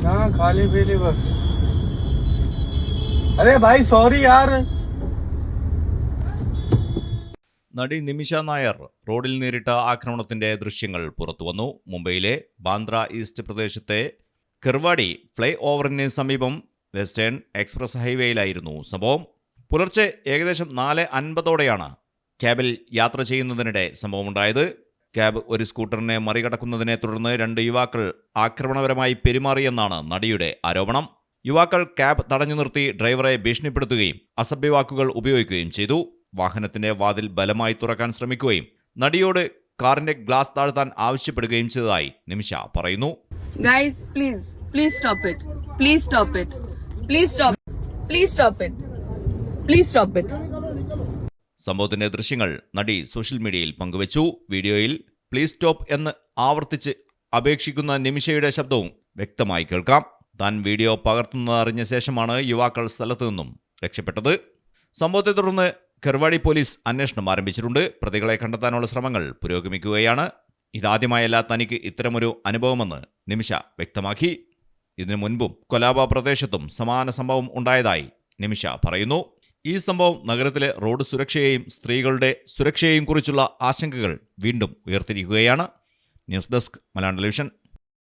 हाँ खाली पीली बस। अरे भाई सॉरी यार. നടി നിമിഷ നായർ റോഡിൽ നേരിട്ട ആക്രമണത്തിന്റെ ദൃശ്യങ്ങൾ പുറത്തുവന്നു. മുംബൈയിലെ ബാന്ദ്ര ഈസ്റ്റ് പ്രദേശത്തെ കിർവാടി ഫ്ലൈ ഓവറിന് സമീപം വെസ്റ്റേൺ എക്സ്പ്രസ് ഹൈവേയിലായിരുന്നു സംഭവം. പുലർച്ചെ ഏകദേശം 4:50ഓടെയാണ് ക്യാബിൽ യാത്ര ചെയ്യുന്നതിനിടെ സംഭവമുണ്ടായത്. ക്യാബ് ഒരു സ്കൂട്ടറിനെ മറികടക്കുന്നതിനെ തുടർന്ന് 2 യുവാക്കൾ ആക്രമണപരമായി പെരുമാറിയെന്നാണ് നടിയുടെ ആരോപണം. യുവാക്കൾ ക്യാബ് തടഞ്ഞു നിർത്തി ഡ്രൈവറെ ഭീഷണിപ്പെടുത്തുകയും അസഭ്യവാക്കുകൾ ഉപയോഗിക്കുകയും ചെയ്തു. വാഹനത്തിന്റെ വാതിൽ ബലമായി തുറക്കാൻ ശ്രമിക്കുകയും നടിയോട് കാറിന്റെ ഗ്ലാസ് താഴ്ത്താൻ ആവശ്യപ്പെടുകയും ചെയ്തതായി നിമിഷ പറയുന്നു. Guys, please stop it. Please stop it. Please stop. Please stop it. Please stop it. സംഭവത്തിന്റെ ദൃശ്യങ്ങൾ നടി സോഷ്യൽ മീഡിയയിൽ പങ്കുവച്ചു. വീഡിയോയിൽ പ്ലീസ് സ്റ്റോപ്പ് എന്ന് ആവർത്തിച്ച് അപേക്ഷിക്കുന്ന നിമിഷയുടെ ശബ്ദവും വ്യക്തമായി കേൾക്കാം. താൻ വീഡിയോ പകർത്തുന്നതറിഞ്ഞ ശേഷമാണ് യുവാക്കൾ സ്ഥലത്തു നിന്നും രക്ഷപ്പെട്ടത്. സംഭവത്തെ തുടർന്ന് കിർവാടി പോലീസ് അന്വേഷണം ആരംഭിച്ചിട്ടുണ്ട്. പ്രതികളെ കണ്ടെത്താനുള്ള ശ്രമങ്ങൾ പുരോഗമിക്കുകയാണ്. ഇതാദ്യമായല്ല തനിക്ക് ഇത്തരമൊരു അനുഭവമെന്ന് നിമിഷ വ്യക്തമാക്കി. ഇതിനു മുൻപും കൊലാബ പ്രദേശത്തും സമാന സംഭവം ഉണ്ടായതായി നിമിഷ പറയുന്നു. ഈ സംഭവം നഗരത്തിലെ റോഡ് സുരക്ഷയെയും സ്ത്രീകളുടെ സുരക്ഷയെയും കുറിച്ചുള്ള ആശങ്കകൾ വീണ്ടും ഉയർത്തിയിരിക്കുകയാണ്. News desk Malayalam television.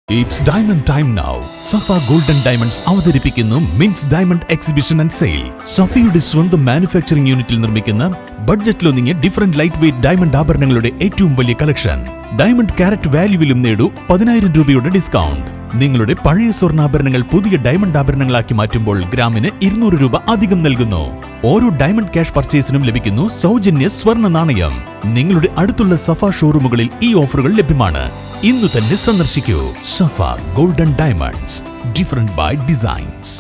It's Diamond Time now. Safa Golden Diamonds അവതരിപ്പിക്കുന്നു മിൻസ് ഡയമണ്ട് എക്സിബിഷൻ ആൻഡ് സെയിൽ. സഫയുടെ സ്വന്തം മാനുഫാക്ചറിംഗ് യൂണിറ്റിൽ നിർമ്മിക്കുന്ന ബഡ്ജറ്റിലൊതുങ്ങിയ ഡിഫറന്റ് ലൈറ്റ് വെയ്റ്റ് ഡയമണ്ട് ആഭരണങ്ങളുടെ ഏറ്റവും വലിയ കളക്ഷൻ. ഡയമണ്ട് കാരറ്റ് വാല്യൂവിലും നേടൂ 10,000 രൂപയുടെ ഡിസ്കൗണ്ട്. നിങ്ങളുടെ പഴയ സ്വർണ്ണാഭരണങ്ങൾ പുതിയ ഡയമണ്ട് ആഭരണങ്ങളാക്കി മാറ്റുമ്പോൾ ഗ്രാമിന് 200 രൂപ അധികം നൽകുന്നു. ഓരോ ഡയമണ്ട് ക്യാഷ് പർച്ചേസിനും ലഭിക്കുന്നു സൗജന്യ സ്വർണ്ണ നാണയം. നിങ്ങളുടെ അടുത്തുള്ള സഫ ഷോറൂമുകളിൽ ഈ ഓഫറുകൾ ലഭ്യമാണ്. ഇന്നു തന്നെ സന്ദർശിക്കൂ. Safa golden diamonds, different by designs.